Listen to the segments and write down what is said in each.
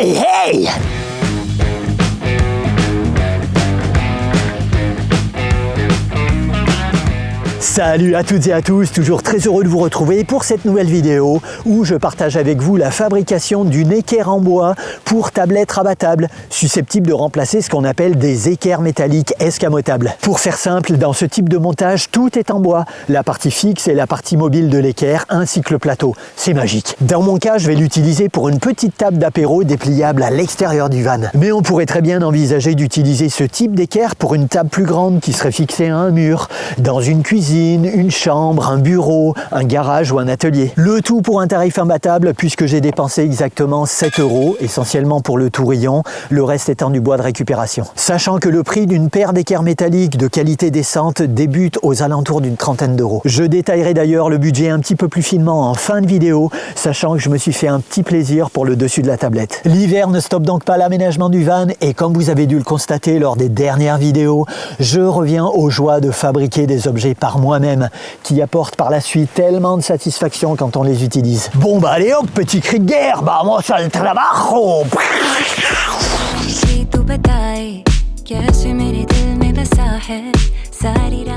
Hey hey! Salut à toutes et à tous, toujours très heureux de vous retrouver pour cette nouvelle vidéo où je partage avec vous la fabrication d'une équerre en bois pour tablette rabattable, susceptible de remplacer ce qu'on appelle des équerres métalliques escamotables. Pour faire simple, dans ce type de montage, tout est en bois, la partie fixe et la partie mobile de l'équerre ainsi que le plateau. C'est magique. Dans mon cas, je vais l'utiliser pour une petite table d'apéro dépliable à l'extérieur du van. Mais on pourrait très bien envisager d'utiliser ce type d'équerre pour une table plus grande qui serait fixée à un mur, dans une cuisine, une chambre, un bureau, un garage ou un atelier. Le tout pour un tarif imbattable puisque j'ai dépensé exactement 7 €, essentiellement pour le tourillon, le reste étant du bois de récupération. Sachant que le prix d'une paire d'équerres métalliques de qualité décente débute aux alentours d'une trentaine d'euros. Je détaillerai d'ailleurs le budget un petit peu plus finement en fin de vidéo, sachant que je me suis fait un petit plaisir pour le dessus de la tablette. L'hiver ne stoppe donc pas l'aménagement du van et comme vous avez dû le constater lors des dernières vidéos, je reviens aux joies de fabriquer des objets par moi-même, qui apportent par la suite tellement de satisfaction quand on les utilise. Bon bah allez hop, petit cri de guerre, vamos al trabajo!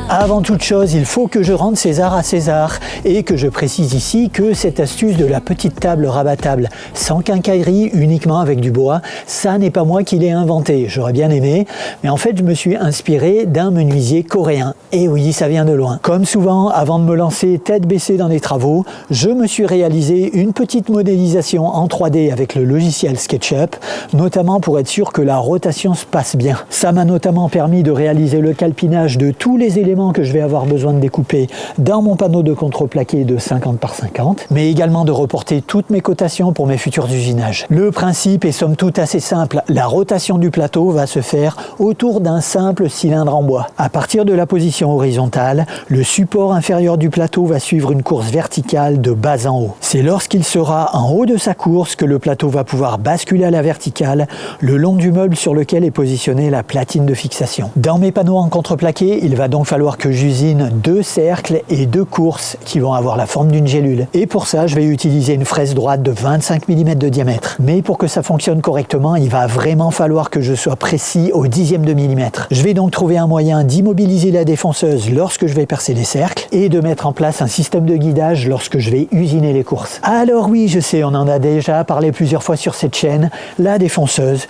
Avant toute chose, il faut que je rende César à César et que je précise ici que cette astuce de la petite table rabattable sans quincaillerie, uniquement avec du bois, ça n'est pas moi qui l'ai inventé. J'aurais bien aimé, mais en fait je me suis inspiré d'un menuisier coréen. Et oui, ça vient de loin. Comme souvent, avant de me lancer tête baissée dans les travaux, je me suis réalisé une petite modélisation en 3D avec le logiciel SketchUp, notamment pour être sûr que la rotation se passe bien. Ça m'a notamment permis de réaliser le calpinage de tous les éléments que je vais avoir besoin de découper dans mon panneau de contreplaqué de 50 par 50, mais également de reporter toutes mes cotations pour mes futurs usinages. Le principe est somme toute assez simple. La rotation du plateau va se faire autour d'un simple cylindre en bois. À partir de la position horizontale, le support inférieur du plateau va suivre une course verticale de bas en haut. C'est lorsqu'il sera en haut de sa course que le plateau va pouvoir basculer à la verticale le long du meuble sur lequel est positionnée la platine de fixation. Dans mes panneaux en contreplaqué, il va donc falloir que j'usine 2 cercles et 2 courses qui vont avoir la forme d'une gélule. Et pour ça, je vais utiliser une fraise droite de 25 mm de diamètre. Mais pour que ça fonctionne correctement, il va vraiment falloir que je sois précis au dixième de millimètre. Je vais donc trouver un moyen d'immobiliser la défonceuse lorsque je vais percer les cercles et de mettre en place un système de guidage lorsque je vais usiner les courses. Alors oui, je sais, on en a déjà parlé plusieurs fois sur cette chaîne, la défonceuse,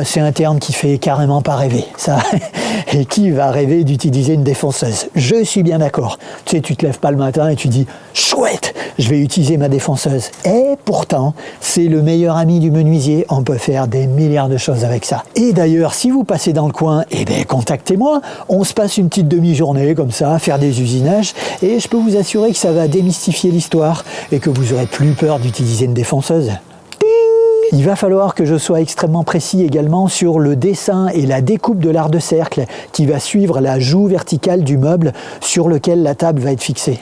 c'est un terme qui fait carrément pas rêver. Ça, et qui va rêver d'utiliser une défonceuse? Je suis bien d'accord. Tu sais, tu te lèves pas le matin et tu dis « Chouette, je vais utiliser ma défonceuse ». Et pourtant, c'est le meilleur ami du menuisier. On peut faire des milliards de choses avec ça. Et d'ailleurs, si vous passez dans le coin, contactez-moi. On se passe une petite demi-journée comme ça, à faire des usinages. Et je peux vous assurer que ça va démystifier l'histoire et que vous aurez plus peur d'utiliser une défonceuse. Il va falloir que je sois extrêmement précis également sur le dessin et la découpe de l'art de cercle qui va suivre la joue verticale du meuble sur lequel la table va être fixée.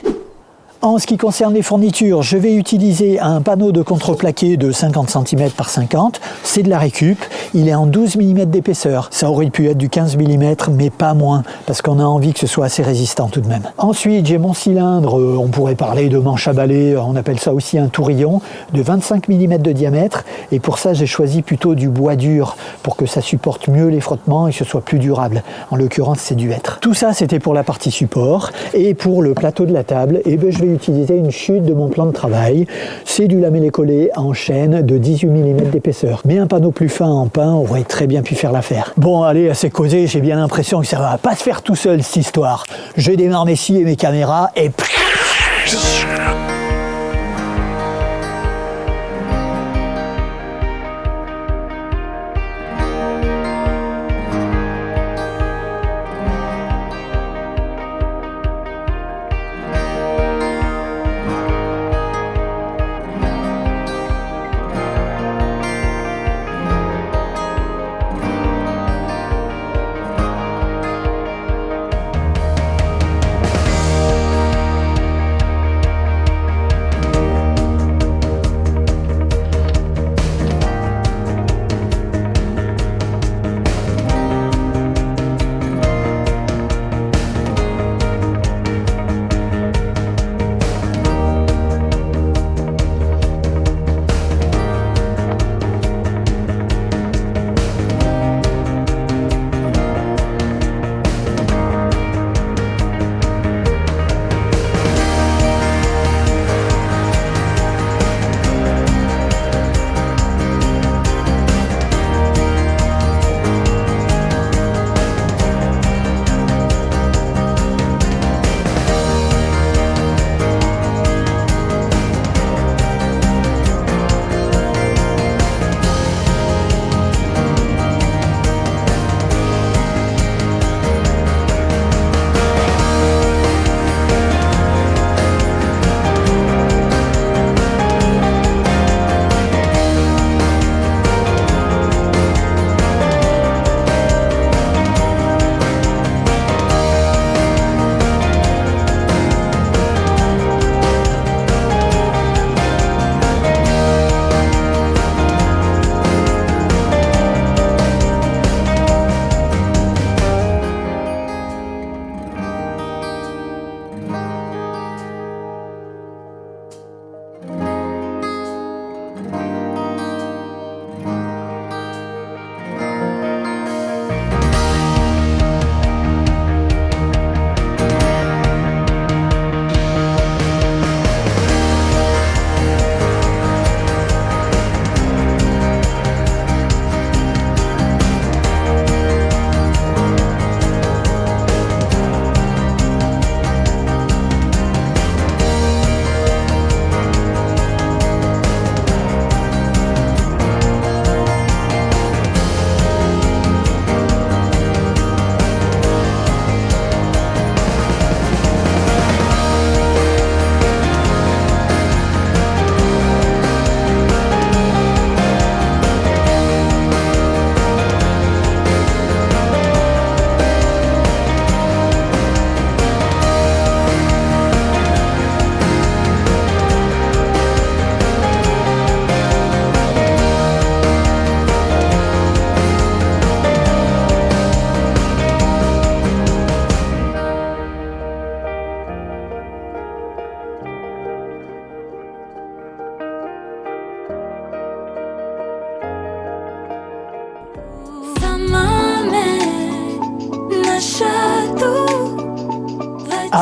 En ce qui concerne les fournitures, je vais utiliser un panneau de contreplaqué de 50 cm par 50. C'est de la récup. Il est en 12 mm d'épaisseur. Ça aurait pu être du 15 mm, mais pas moins, parce qu'on a envie que ce soit assez résistant tout de même. Ensuite, j'ai mon cylindre, on pourrait parler de manche à balai, on appelle ça aussi un tourillon, de 25 mm de diamètre. Et pour ça, j'ai choisi plutôt du bois dur, pour que ça supporte mieux les frottements et que ce soit plus durable. En l'occurrence, c'est du hêtre. Tout ça, c'était pour la partie support. Et pour le plateau de la table, je vais utiliser une chute de mon plan de travail. C'est du lamellé-collé en chaîne de 18 mm d'épaisseur. Mais un panneau plus fin en pin aurait très bien pu faire l'affaire. Bon, allez, assez causé, j'ai bien l'impression que ça va pas se faire tout seul cette histoire. Je démarre mes scies et mes caméras et...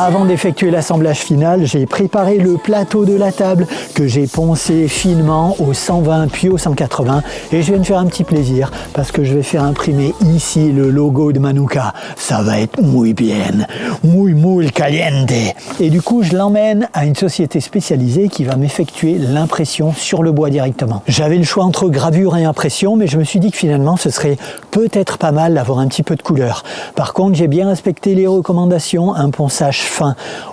Avant d'effectuer l'assemblage final, j'ai préparé le plateau de la table que j'ai poncé finement au 120 puis au 180 et je vais me faire un petit plaisir parce que je vais faire imprimer ici le logo de Manuka. Ça va être muy bien, muy caliente. Et du coup, je l'emmène à une société spécialisée qui va m'effectuer l'impression sur le bois directement. J'avais le choix entre gravure et impression, mais je me suis dit que finalement, ce serait peut-être pas mal d'avoir un petit peu de couleur. Par contre, j'ai bien respecté les recommandations, un ponçage fin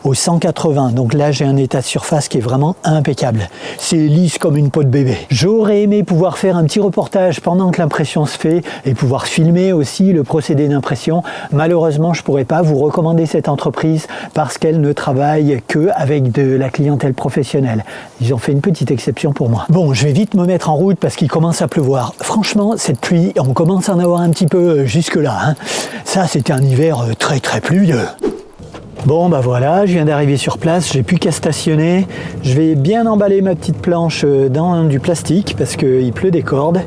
au 180. Donc là, j'ai un état de surface qui est vraiment impeccable. C'est lisse comme une peau de bébé. J'aurais aimé pouvoir faire un petit reportage pendant que l'impression se fait et pouvoir filmer aussi le procédé d'impression. Malheureusement, je ne pourrais pas vous recommander cette entreprise parce qu'elle ne travaille que avec de la clientèle professionnelle. Ils ont fait une petite exception pour moi. Bon, je vais vite me mettre en route parce qu'il commence à pleuvoir. Franchement, cette pluie, on commence à en avoir un petit peu jusque-là, hein. Ça, c'était un hiver très pluvieux. Bon bah voilà, je viens d'arriver sur place, j'ai plus qu'à stationner. Je vais bien emballer ma petite planche dans du plastique parce qu'il pleut des cordes.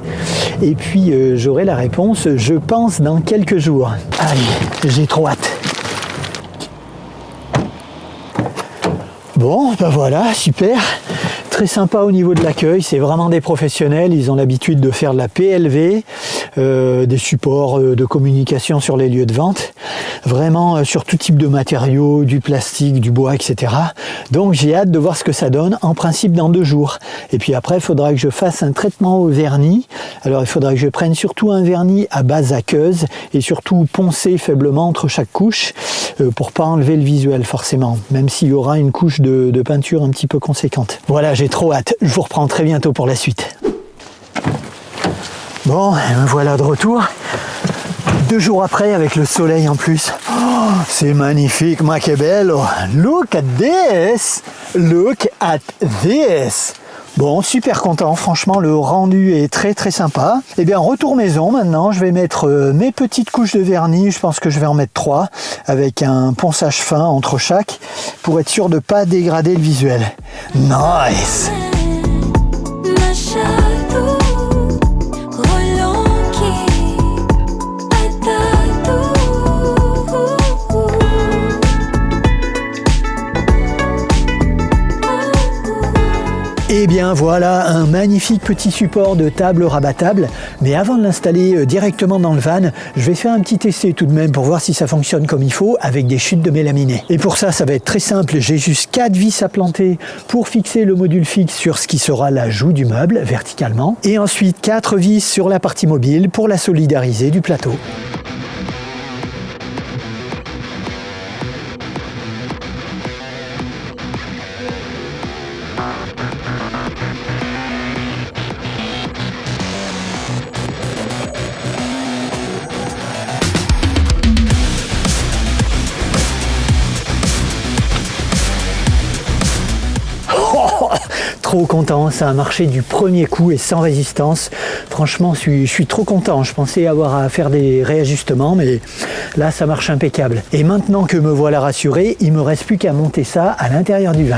Et puis j'aurai la réponse, je pense, dans quelques jours. Aïe, j'ai trop hâte. Bon, bah voilà, super. Très sympa au niveau de l'accueil, c'est vraiment des professionnels, ils ont l'habitude de faire de la PLV, des supports de communication sur les lieux de vente, vraiment sur tout type de matériaux, du plastique, du bois, etc. Donc j'ai hâte de voir ce que ça donne, en principe dans 2 jours. Et puis après, il faudra que je fasse un traitement au vernis. Alors il faudra que je prenne surtout un vernis à base aqueuse et surtout poncer faiblement entre chaque couche pour pas enlever le visuel forcément, même s'il y aura une couche de peinture un petit peu conséquente. Voilà, j'ai trop hâte. Je vous reprends très bientôt pour la suite. Bon, me voilà de retour. 2 jours après, avec le soleil en plus. Oh, c'est magnifique, ma che bello. Look at this. Look at this. Bon, super content. Franchement, le rendu est très sympa. Eh bien, retour maison maintenant. Je vais mettre mes petites couches de vernis. Je pense que je vais en mettre 3 avec un ponçage fin entre chaque pour être sûr de ne pas dégrader le visuel. Nice! Et bien voilà un magnifique petit support de table rabattable, mais avant de l'installer directement dans le van, je vais faire un petit essai tout de même pour voir si ça fonctionne comme il faut avec des chutes de mélaminée. Et pour ça, ça va être très simple, j'ai juste 4 vis à planter pour fixer le module fixe sur ce qui sera la joue du meuble verticalement, et ensuite 4 vis sur la partie mobile pour la solidariser du plateau. Trop content, ça a marché du premier coup et sans résistance. Franchement, je suis trop content. Je pensais avoir à faire des réajustements, mais là, ça marche impeccable. Et maintenant que me voilà rassuré, il me reste plus qu'à monter ça à l'intérieur du van.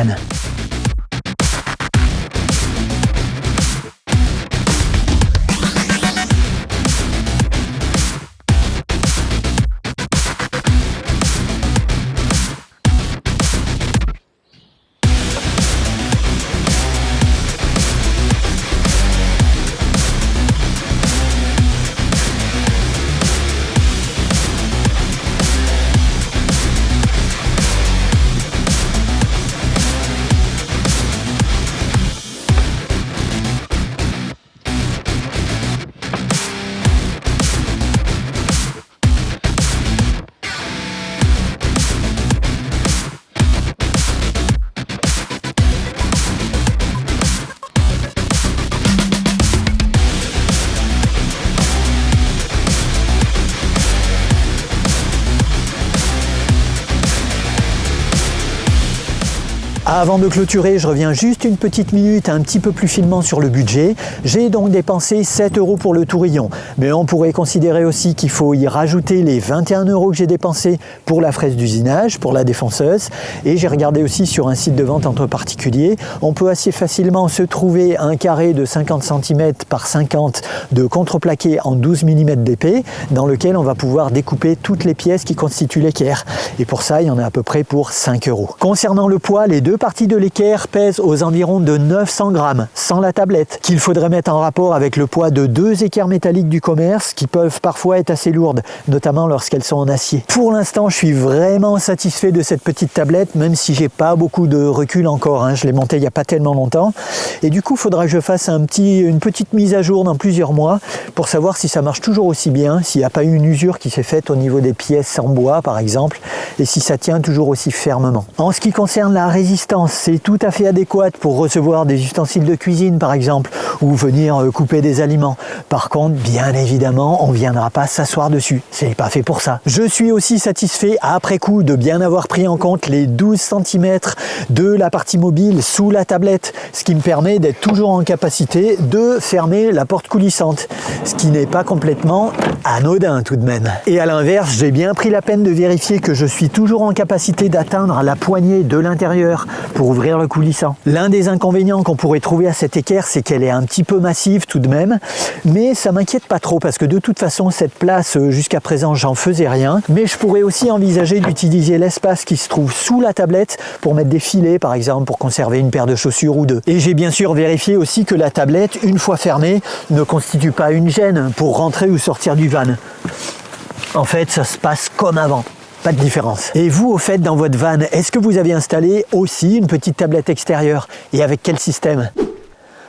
Avant de clôturer, je reviens juste une petite minute un petit peu plus finement sur le budget. J'ai donc dépensé 7 € pour le Tourillon, mais on pourrait considérer aussi qu'il faut y rajouter les 21 € que j'ai dépensés pour la fraise d'usinage, pour la défonceuse, et j'ai regardé aussi sur un site de vente entre particuliers, on peut assez facilement se trouver un carré de 50 cm par 50 de contreplaqué en 12 mm d'épais, dans lequel on va pouvoir découper toutes les pièces qui constituent l'équerre, et pour ça il y en a à peu près pour 5 €. Concernant le poids, les deux parties de l'équerre pèsent aux environs de 900 grammes, sans la tablette, qu'il faudrait mettre en rapport avec le poids de 2 équerres métalliques du commerce qui peuvent parfois être assez lourdes, notamment lorsqu'elles sont en acier. Pour l'instant, je suis vraiment satisfait de cette petite tablette, même si j'ai pas beaucoup de recul encore, hein. Je l'ai montée il n'y a pas tellement longtemps, et du coup il faudra que je fasse une petite mise à jour dans plusieurs mois pour savoir si ça marche toujours aussi bien, s'il n'y a pas eu une usure qui s'est faite au niveau des pièces en bois par exemple, et si ça tient toujours aussi fermement. En ce qui concerne la résistance, c'est tout à fait adéquat pour recevoir des ustensiles de cuisine par exemple, ou venir couper des aliments. Par contre, bien évidemment, on ne viendra pas s'asseoir dessus, c'est pas fait pour ça. Je suis aussi satisfait après coup de bien avoir pris en compte les 12 cm de la partie mobile sous la tablette, ce qui me permet d'être toujours en capacité de fermer la porte coulissante, ce qui n'est pas complètement anodin tout de même. Et à l'inverse, j'ai bien pris la peine de vérifier que je suis toujours en capacité d'atteindre la poignée de l'intérieur pour ouvrir le coulissant. L'un des inconvénients qu'on pourrait trouver à cette équerre, c'est qu'elle est un petit peu massive tout de même, mais ça m'inquiète pas trop parce que de toute façon cette place jusqu'à présent j'en faisais rien, mais je pourrais aussi envisager d'utiliser l'espace qui se trouve sous la tablette pour mettre des filets par exemple, pour conserver une paire de chaussures ou deux. Et j'ai bien sûr vérifié aussi que la tablette, une fois fermée, ne constitue pas une gêne pour rentrer ou sortir du van. En fait, ça se passe comme avant. Pas de différence. Et vous, au fait, dans votre van, est-ce que vous avez installé aussi une petite tablette extérieure? Et avec quel système?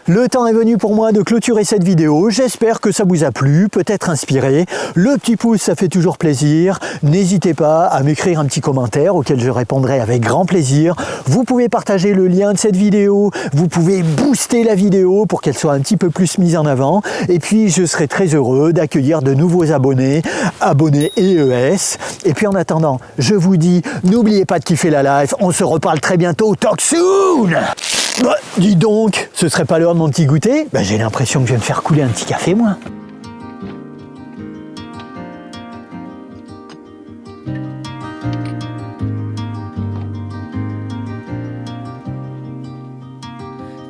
Le temps est venu pour moi de clôturer cette vidéo. J'espère que ça vous a plu, peut-être inspiré. Le petit pouce, ça fait toujours plaisir. N'hésitez pas à m'écrire un petit commentaire auquel je répondrai avec grand plaisir. Vous pouvez partager le lien de cette vidéo. Vous pouvez booster la vidéo pour qu'elle soit un petit peu plus mise en avant. Et puis, je serai très heureux d'accueillir de nouveaux abonnés EES. Et puis, en attendant, je vous dis, n'oubliez pas de kiffer la life. On se reparle très bientôt. Talk soon! Bah, dis donc, ce serait pas l'heure de mon petit goûter? Bah, j'ai l'impression que je vais me faire couler un petit café, moi.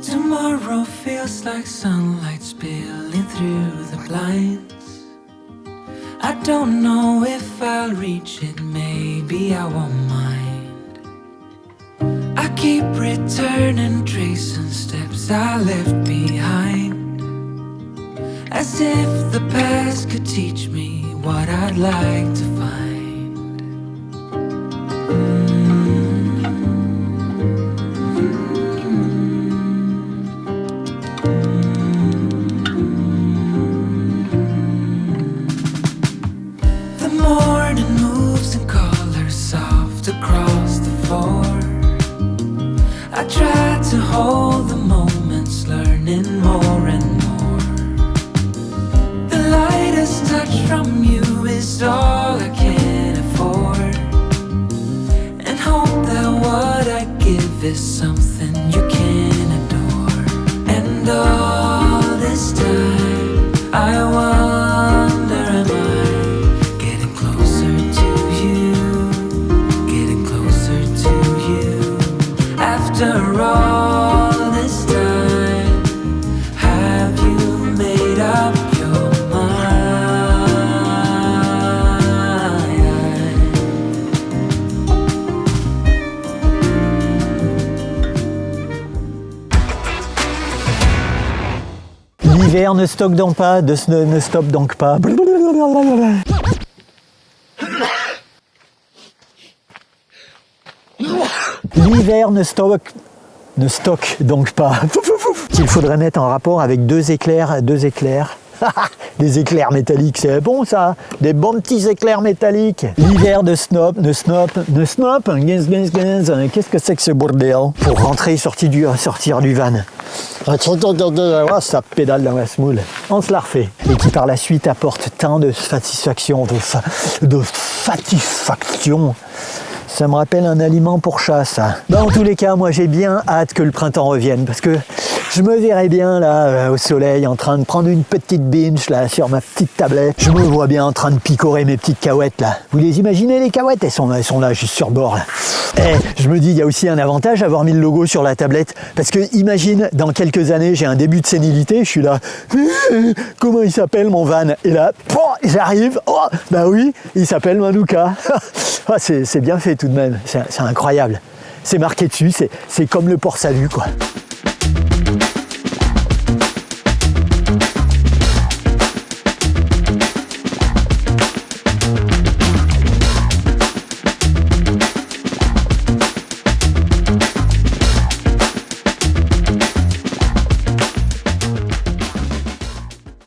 Tomorrow feels like sunlight spilling through the blinds. I don't know if I'll reach it, maybe I won't mind. I keep returning, tracing steps I left behind, as if the past could teach me what I'd like to find. The morning moves in colors soft across the floor. I try to hold the moments, learning more and more. The lightest touch from you is all I can afford, and hope that what I give is something you can adore. And all this time I wonder, am I getting closer to you, getting closer to you? After all this time, have you made up your mind? L'hiver ne stocke donc pas, ne stoppe donc pas. L'hiver ne stocke donc pas. Qu'il faudrait mettre en rapport avec deux éclairs. Des éclairs métalliques, c'est bon ça, des bons petits éclairs métalliques. L'hiver ne stoppe, qu'est-ce que c'est que ce bordel? Pour rentrer et sortir du van. Ça pédale dans la semoule. On se la refait. Et qui par la suite apporte tant de satisfaction, de satisfaction. Ça me rappelle un aliment pour chat, ça. En tous les cas, moi j'ai bien hâte que le printemps revienne parce que je me verrais bien là au soleil en train de prendre une petite binge là sur ma petite tablette. Je me vois bien en train de picorer mes petites cahuètes là. Vous les imaginez les cahuètes? Elles sont là juste sur bord là. Je me dis il y a aussi un avantage d'avoir mis le logo sur la tablette parce que imagine dans quelques années j'ai un début de sénilité, je suis là comment il s'appelle mon van? Et là j'arrive, bah oui il s'appelle Manuka. C'est bien fait tout de même, c'est incroyable. C'est marqué dessus, c'est comme le port salut quoi.